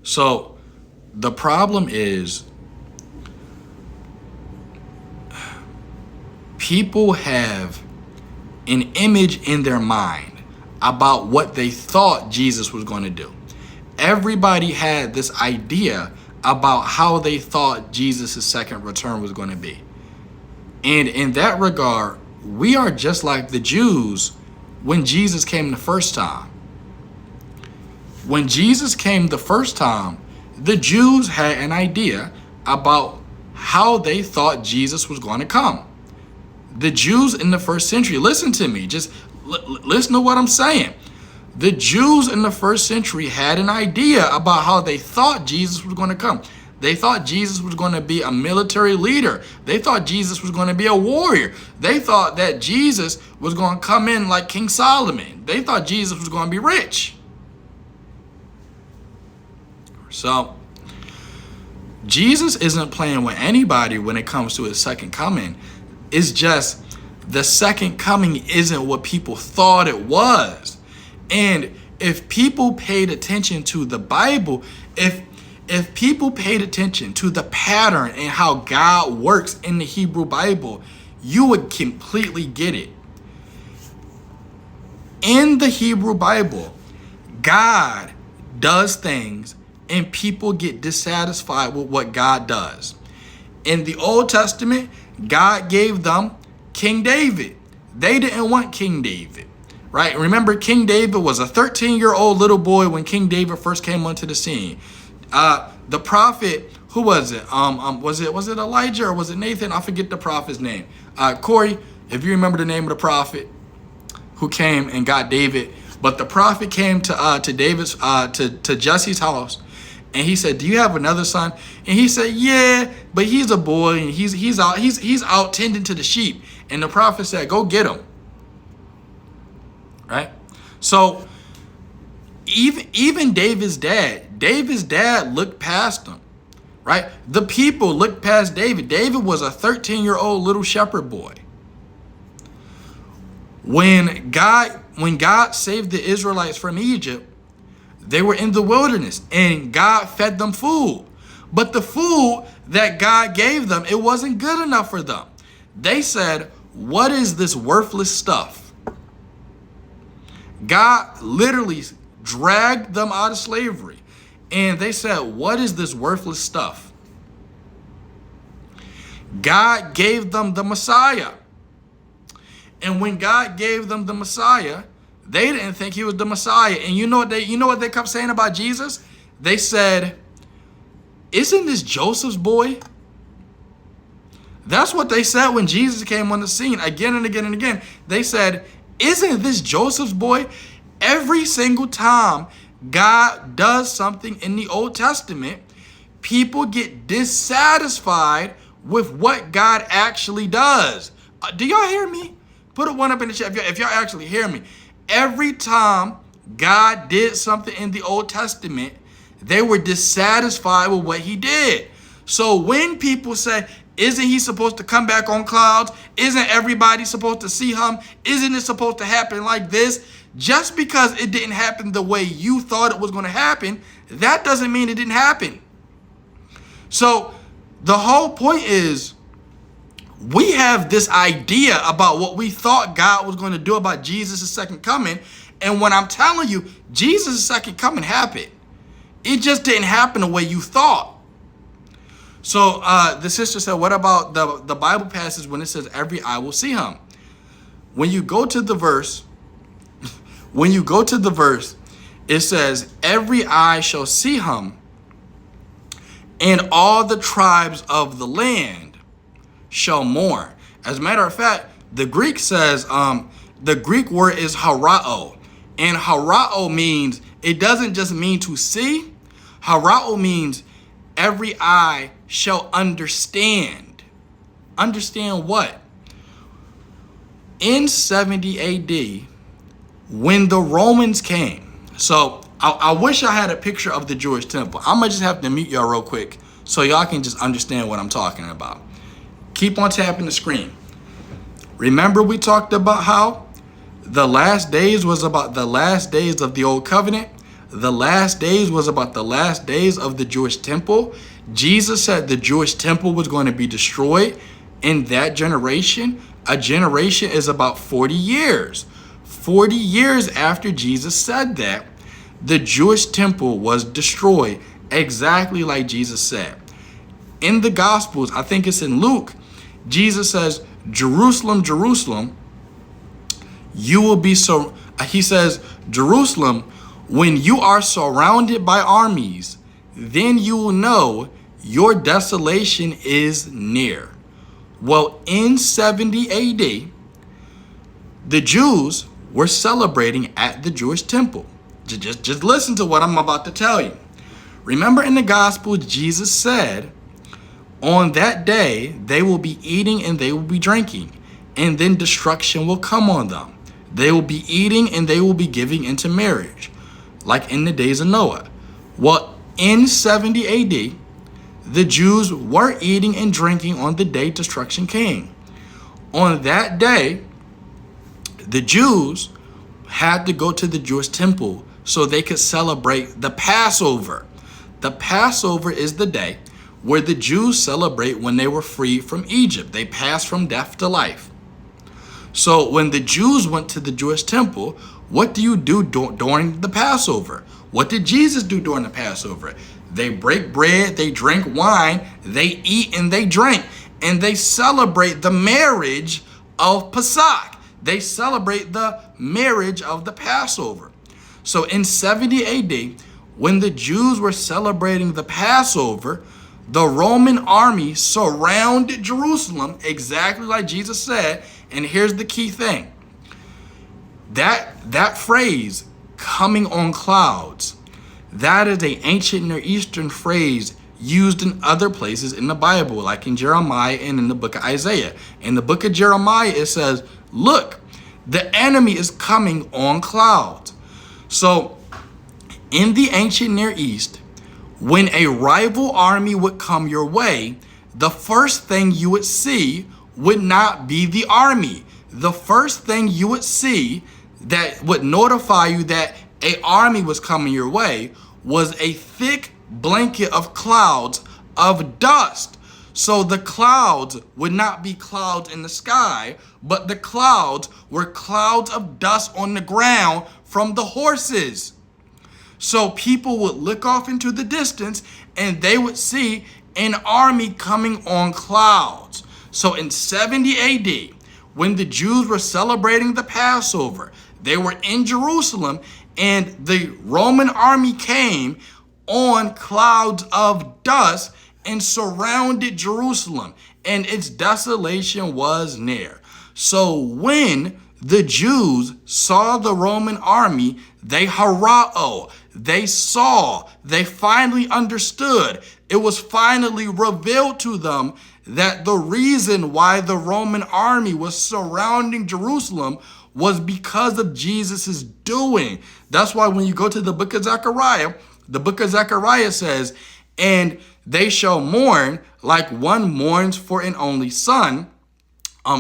So the problem is people have an image in their mind about what they thought Jesus was going to do. Everybody had this idea about how they thought Jesus' second return was going to be. And in that regard, we are just like the Jews when Jesus came the first time. When Jesus came the first time, the Jews had an idea about how they thought Jesus was going to come. The Jews in the first century, listen to me, just listen to what I'm saying. The Jews in the first century had an idea about how they thought Jesus was going to come. They thought Jesus was going to be a military leader. They thought Jesus was going to be a warrior. They thought that Jesus was going to come in like King Solomon. They thought Jesus was going to be rich. So, Jesus isn't playing with anybody when it comes to his second coming. It's just the second coming isn't what people thought it was. And if people paid attention to the Bible, if people paid attention to the pattern and how God works in the Hebrew Bible, you would completely get it. In the Hebrew Bible, God does things and people get dissatisfied with what God does. In the Old Testament, God gave them King David. They didn't want King David, right? Remember, King David was a 13-year-old little boy when King David first came onto the scene. The prophet, who was it? Was it Elijah or was it Nathan? I forget the prophet's name. Corey, if you remember the name of the prophet who came and got David, but the prophet came to David's to Jesse's house, and he said, "Do you have another son?" And he said, "Yeah, but he's a boy and he's out tending to the sheep." And the prophet said, "Go get him." Right? So even David's dad looked past him. Right? The people looked past David. David was a 13-year-old little shepherd boy. When God saved the Israelites from Egypt, they were in the wilderness and God fed them food. But the food that God gave them, it wasn't good enough for them. They said, "What is this worthless stuff?" God literally dragged them out of slavery. And they said, "What is this worthless stuff?" God gave them the Messiah. And when God gave them the Messiah, they didn't think he was the Messiah. And you know what they kept saying about Jesus? They said, "Isn't this Joseph's boy?" That's what they said when Jesus came on the scene again and again and again. They said, "Isn't this Joseph's boy?" Every single time God does something in the Old Testament, people get dissatisfied with what God actually does. Do y'all hear me? Put a one up in the chat if y'all actually hear me. Every time God did something in the Old Testament, they were dissatisfied with what he did. So when people say, "Isn't he supposed to come back on clouds? Isn't everybody supposed to see him? Isn't it supposed to happen like this?" Just because it didn't happen the way you thought it was going to happen, that doesn't mean it didn't happen. So the whole point is, we have this idea about what we thought God was going to do about Jesus' second coming. And when I'm telling you, Jesus' second coming happened. It just didn't happen the way you thought. So the sister said, what about the Bible passage when it says every eye will see him? When you go to the verse, it says every eye shall see him, and all the tribes of the land shall mourn. As a matter of fact, the Greek says, the Greek word is harao. And harao means, it doesn't just mean to see. Harao means every eye shall understand. Understand what? In 70 AD, when the Romans came, so I wish I had a picture of the Jewish temple. I'm going to just have to mute y'all real quick so y'all can just understand what I'm talking about. Keep on tapping the screen. Remember we talked about how the last days was about the last days of the old covenant. the last days was about the last days of the Jewish temple, Jesus said the Jewish temple was going to be destroyed in that generation. A generation is about 40 years. 40 years after Jesus said that, the Jewish temple was destroyed, exactly like Jesus said. In the Gospels, I think it's in Luke, Jesus says, Jerusalem, Jerusalem, you will be so, he says, Jerusalem, when you are surrounded by armies, then you will know your desolation is near. Well, in 70 AD, the Jews were celebrating at the Jewish temple. Just listen to what I'm about to tell you. Remember in the gospel, Jesus said, on that day, they will be eating and they will be drinking, and then destruction will come on them. They will be eating and they will be giving into marriage, like in the days of Noah. Well, in 70 AD, the Jews were eating and drinking on the day destruction came. On that day, the Jews had to go to the Jewish temple so they could celebrate the Passover. The Passover is the day where the Jews celebrate when they were free from Egypt. They passed from death to life. So when the Jews went to the Jewish temple, what do you do during the Passover? What did Jesus do during the Passover? They break bread, they drink wine, they eat and they drink, and they celebrate the marriage of Pesach. They celebrate the marriage of the Passover. So in 70 AD, when the Jews were celebrating the Passover, the Roman army surrounded Jerusalem, exactly like Jesus said. And here's the key thing. That phrase, coming on clouds, that is an ancient Near Eastern phrase used in other places in the Bible, like in Jeremiah and in the book of Isaiah. In the book of Jeremiah, it says, look, the enemy is coming on clouds. So in the ancient Near East, when a rival army would come your way, the first thing you would see would not be the army. The first thing you would see that would notify you that an army was coming your way was a thick blanket of clouds of dust. So the clouds would not be clouds in the sky, but the clouds were clouds of dust on the ground from the horses. So people would look off into the distance and they would see an army coming on clouds. So in 70 AD, when the Jews were celebrating the Passover, they were in Jerusalem and the Roman army came on clouds of dust and surrounded Jerusalem, and its desolation was near. So when the Jews saw the Roman army, they harao, they saw, they finally understood. It was finally revealed to them that the reason why the Roman army was surrounding Jerusalem was because of Jesus's doing. That's why when you go to the book of Zechariah, the book of Zechariah says, and they shall mourn like one mourns for an only son.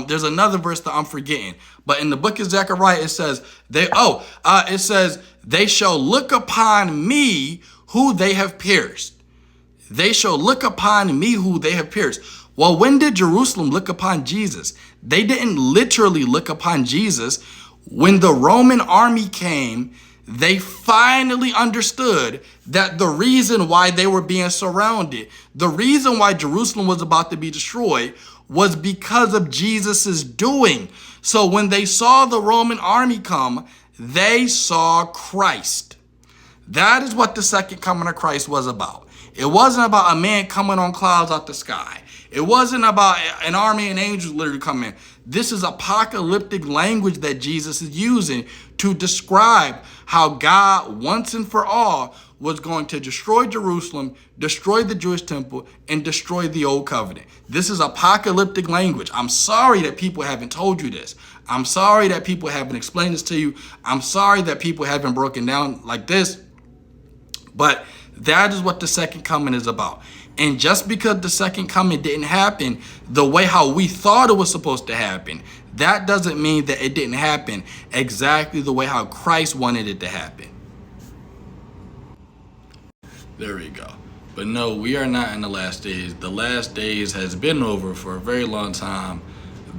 There's another verse that I'm forgetting, but in the book of Zechariah, it says, it says, they shall look upon me who they have pierced. They shall look upon me who they have pierced. Well, when did Jerusalem look upon Jesus? They didn't literally look upon Jesus. When the Roman army came, they finally understood that the reason why they were being surrounded, the reason why Jerusalem was about to be destroyed, was because of Jesus's doing. So when they saw the Roman army come, they saw Christ. That is what the second coming of Christ was about. It wasn't about a man coming on clouds out the sky. It wasn't about an army and angels literally coming. This is apocalyptic language that Jesus is using to describe how God once and for all was going to destroy Jerusalem, destroy the Jewish temple, and destroy the old covenant. This is apocalyptic language. I'm sorry that people haven't told you this. I'm sorry that people haven't explained this to you. I'm sorry that people haven't broken down like this. But that is what the second coming is about. And just because the second coming didn't happen the way how we thought it was supposed to happen, that doesn't mean that it didn't happen exactly the way how Christ wanted it to happen. There we go. But no, we are not in the last days. The last days has been over for a very long time.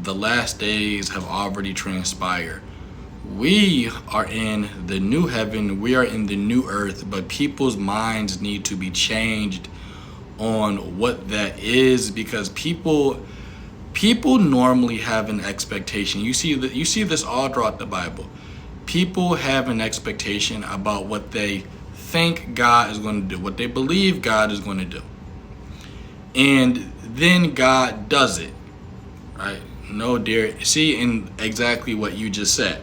The last days have already transpired. We are in the new heaven. We are in the new earth. But people's minds need to be changed on what that is, because people normally have an expectation. You see this all throughout the Bible. People have an expectation about what they think God is going to do, what they believe God is going to do. And then God does it, right? No, dear. See, in exactly what you just said.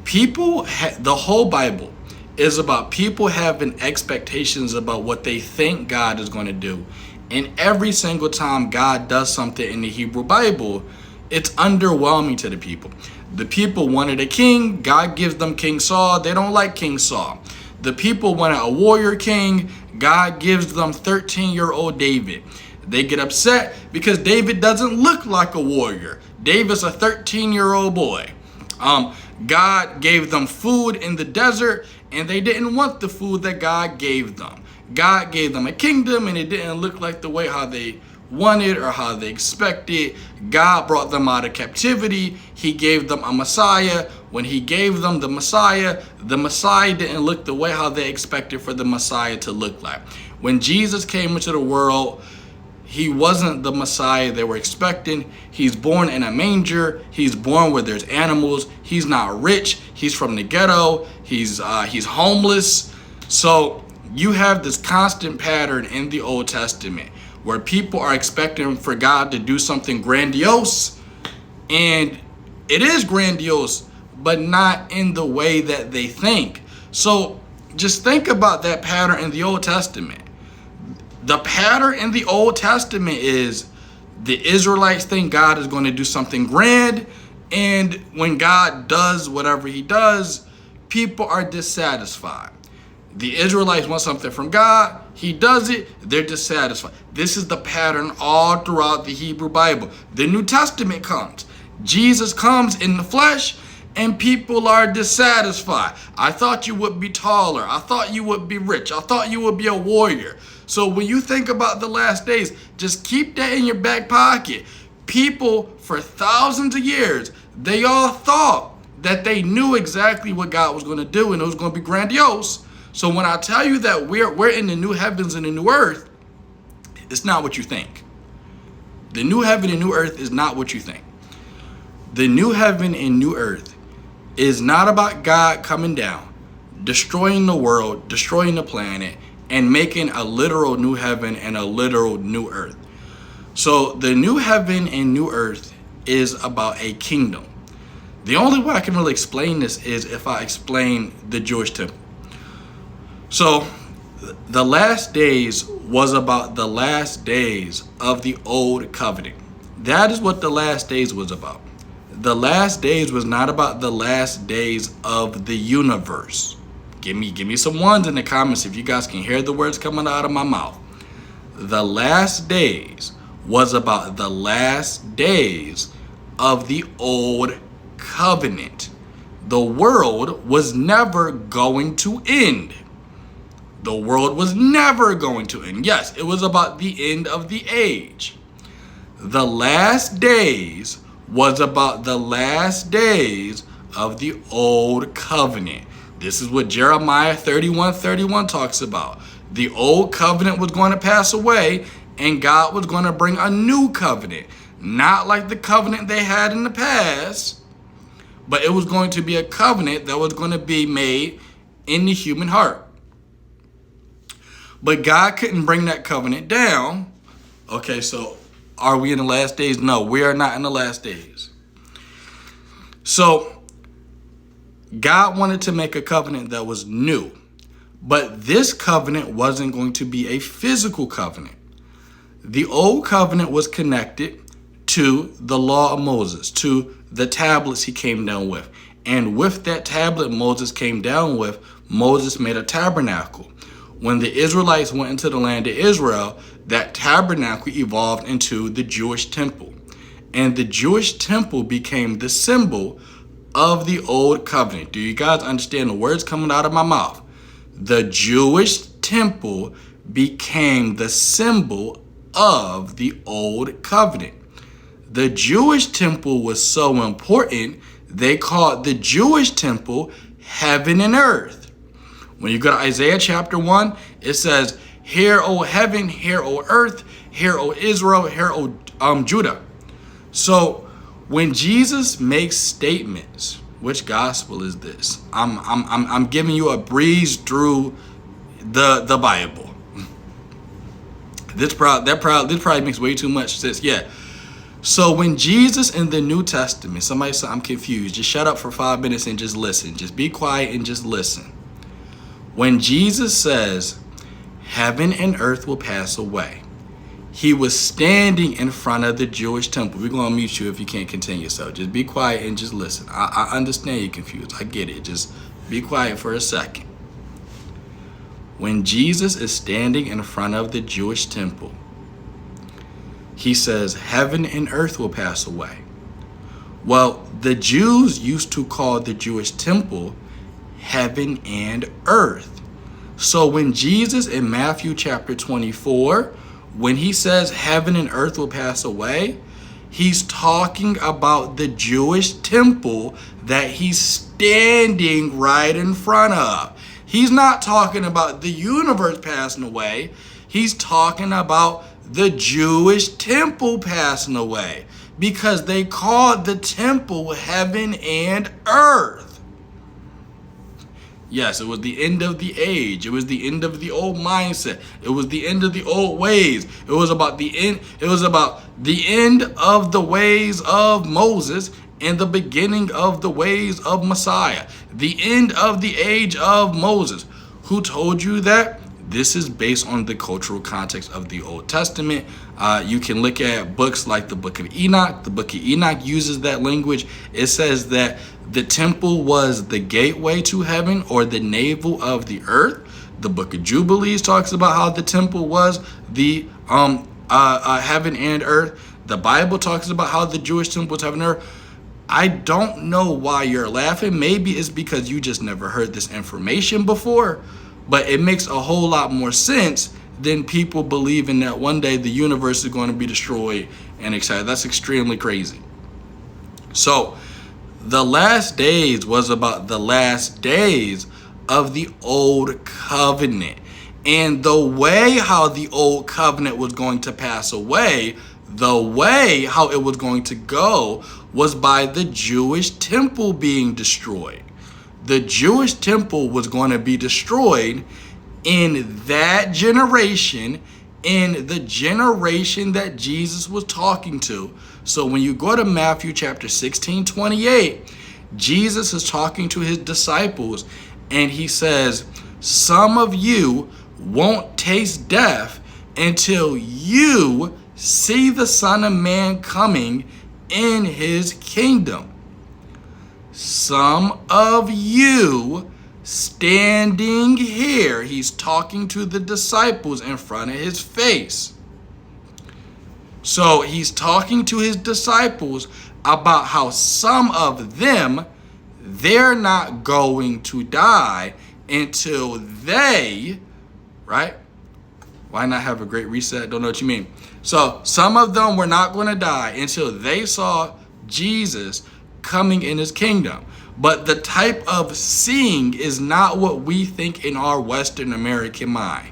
The whole Bible is about people having expectations about what they think God is going to do. And every single time God does something in the Hebrew Bible, it's underwhelming to the people. The people wanted a king. God gives them King Saul. They don't like King Saul. The people wanted a warrior king. God gives them 13-year-old David. They get upset because David doesn't look like a warrior. David's a 13-year-old boy. God gave them food in the desert, and they didn't want the food that God gave them. God gave them a kingdom, and it didn't look like the way how they wanted or how they expected. God brought them out of captivity. He gave them a Messiah. When he gave them the Messiah didn't look the way how they expected for the Messiah to look like. When Jesus came into the world, he wasn't the Messiah they were expecting. He's born in a manger. He's born where there's animals. He's not rich. He's from the ghetto. He's homeless. So you have this constant pattern in the Old Testament where people are expecting for God to do something grandiose, and it is grandiose, but not in the way that they think. So just think about that pattern in the Old Testament. The pattern in the Old Testament is the Israelites think God is going to do something grand, and when God does whatever he does, people are dissatisfied. The Israelites want something from God. He does it. They're dissatisfied. This is the pattern all throughout the Hebrew Bible. The New Testament comes. Jesus comes in the flesh, and people are dissatisfied. I thought you would be taller. I thought you would be rich. I thought you would be a warrior. So when you think about the last days, just keep that in your back pocket. People for thousands of years, they all thought that they knew exactly what God was going to do, and it was going to be grandiose. So when I tell you that we're in the new heavens and the new earth, it's not what you think. The new heaven and new earth is not what you think. The new heaven and new earth is not about God coming down, destroying the world, destroying the planet, and making a literal new heaven and a literal new earth. So the new heaven and new earth is about a kingdom. The only way I can really explain this is if I explain the Jewish temple. So the last days was about the last days of the old covenant. That is what the last days was about. The last days was not about the last days of the universe. Give me some ones in the comments if you guys can hear the words coming out of my mouth. The last days was about the last days of the old covenant. The world was never going to end. The world was never going to end. Yes, it was about the end of the age. The last days was about the last days of the old covenant. This is what Jeremiah 31:31 talks about. The old covenant was going to pass away, and God was going to bring a new covenant. Not like the covenant they had in the past, but it was going to be a covenant that was going to be made in the human heart. But God couldn't bring that covenant down. Okay, so are we in the last days? No, we are not in the last days. So God wanted to make a covenant that was new. But this covenant wasn't going to be a physical covenant. The old covenant was connected to the law of Moses, to the tablets he came down with. And with that tablet Moses came down with, Moses made a tabernacle. When the Israelites went into the land of Israel, that tabernacle evolved into the Jewish temple. And the Jewish temple became the symbol of the old covenant. Do you guys understand the words coming out of my mouth? the Jewish temple became the symbol of the old covenant. The Jewish temple was so important, they called the Jewish temple heaven and earth. When you go to Isaiah chapter 1, it says, "Hear, O heaven, hear, O earth, hear, O Israel, hear, O Judah." So when Jesus makes statements, which gospel is this? I'm giving you a breeze through the Bible. This probably makes way too much sense. Yeah. So when Jesus in the New Testament, somebody said, "I'm confused." Just shut up for 5 minutes and just listen. Just be quiet and just listen. When Jesus says, "Heaven and earth will pass away," he was standing in front of the Jewish temple. We're going to mute you if you can't continue. So just be quiet and just listen. I understand you're confused. I get it. Just be quiet for a second. When Jesus is standing in front of the Jewish temple, he says, "Heaven and earth will pass away." Well, the Jews used to call the Jewish temple heaven and earth. So when Jesus in Matthew chapter 24, when he says heaven and earth will pass away, he's talking about the Jewish temple that he's standing right in front of. He's not talking about the universe passing away. He's talking about the Jewish temple passing away, because they called the temple heaven and earth. Yes, it was the end of the age. It was the end of the old mindset. It was the end of the old ways. It was about the end. It was about the end of the ways of Moses and the beginning of the ways of Messiah. The end of the age of Moses. Who told you that? This is based on the cultural context of the Old Testament. You can look at books like the Book of Enoch. The Book of Enoch uses that language. It says that the temple was the gateway to heaven, or the navel of the earth. The Book of Jubilees talks about how the temple was the heaven and earth. The Bible talks about how the Jewish temple was heaven and earth. I don't know why you're laughing. Maybe it's because you just never heard this information before. But it makes a whole lot more sense than people believing that one day the universe is going to be destroyed and etc. That's extremely crazy. So the last days was about the last days of the old covenant. And the way how the old covenant was going to pass away, the way how it was going to go, was by the Jewish temple being destroyed. The Jewish temple was going to be destroyed in that generation, in the generation that Jesus was talking to. So when you go to Matthew chapter 16:28, Jesus is talking to his disciples, and he says, "Some of you won't taste death until you see the Son of Man coming in his kingdom." Some of you standing here, he's talking to the disciples in front of his face. So he's talking to his disciples about how some of them, they're not going to die until they, right? Why not have a great reset? Don't know what you mean. So some of them were not going to die until they saw Jesus coming in his kingdom. But the type of seeing is not what we think in our Western American mind.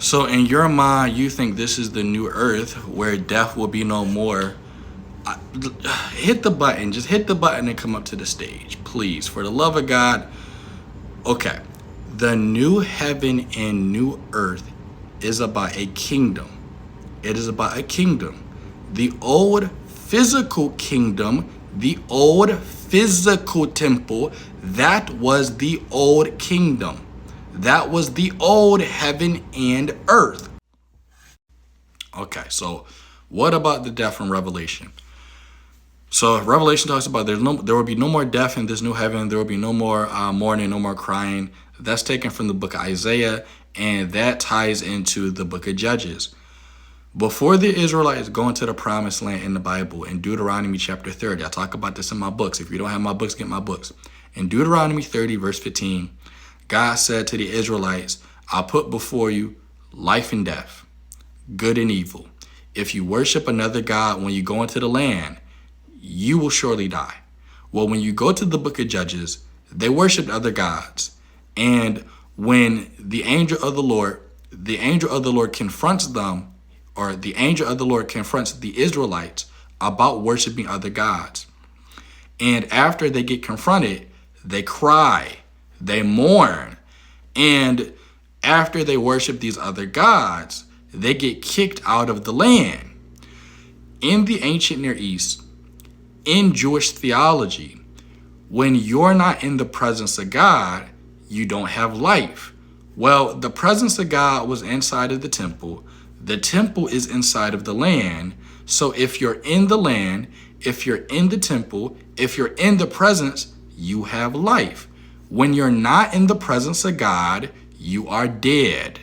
So in your mind, you think this is the new earth where death will be no more. Hit the button. Just hit the button and come up to the stage, please. For the love of God. Okay. The new heaven and new earth is about a kingdom. It is about a kingdom. The old physical kingdom, the old physical temple, that was the old kingdom. That was the old heaven and earth. Okay, so what about the death from Revelation? So Revelation talks about there will be no more death in this new heaven. There will be no more mourning, no more crying. That's taken from the book of Isaiah, and that ties into the book of Judges. Before the Israelites go into the promised land in the Bible, in Deuteronomy chapter 30, I talk about this in my books. If you don't have my books, get my books. In Deuteronomy 30, verse 15, God said to the Israelites, I'll put before you life and death, good and evil. If you worship another God when you go into the land, you will surely die. Well, when you go to the book of Judges, they worshiped other gods. And when the angel of the Lord confronts them, or the angel of the Lord confronts the Israelites about worshiping other gods. And after they get confronted, they cry, they mourn. And after they worship these other gods, they get kicked out of the land. In the ancient Near East, in Jewish theology, when you're not in the presence of God, you don't have life. Well, the presence of God was inside of the temple. The temple is inside of the land. So if you're in the land, if you're in the temple, if you're in the presence, you have life. When you're not in the presence of God, you are dead.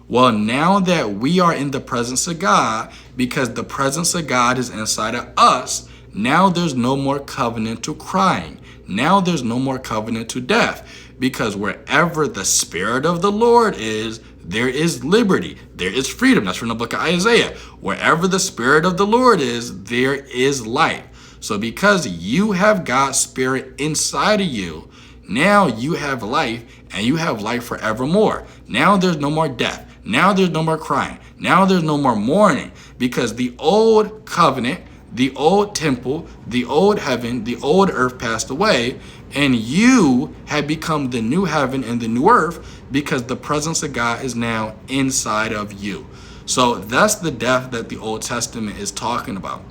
Well, now that we are in the presence of God, because the presence of God is inside of us, now there's no more covenantal crying. Now there's no more covenantal death, because wherever the Spirit of the Lord is, there is liberty. There is freedom. That's from the book of Isaiah. Wherever the Spirit of the Lord is, there is life. So because you have God's Spirit inside of you, now you have life, and you have life forevermore. Now there's no more death. Now there's no more crying. Now there's no more mourning, because the old covenant, the old temple, the old heaven, the old earth passed away, and you have become the new heaven and the new earth, because the presence of God is now inside of you. So that's the death that the Old Testament is talking about.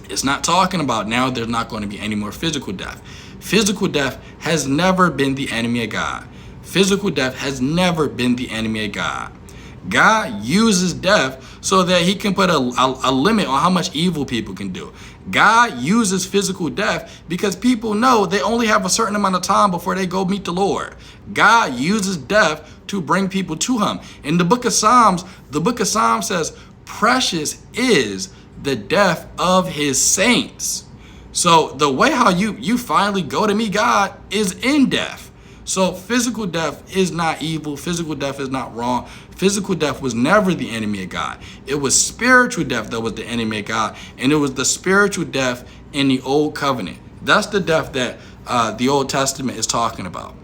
It's not talking about now there's not going to be any more physical death. Physical death has never been the enemy of God. Physical death has never been the enemy of God. God uses death so that he can put a limit on how much evil people can do. God uses physical death because people know they only have a certain amount of time before they go meet the Lord. God uses death to bring people to him. In the book of Psalms says, precious is the death of his saints. So the way how you finally go to meet God is in death. So physical death is not evil. Physical death is not wrong. Physical death was never the enemy of God. It was spiritual death that was the enemy of God. And it was the spiritual death in the old covenant. That's the death that the Old Testament is talking about.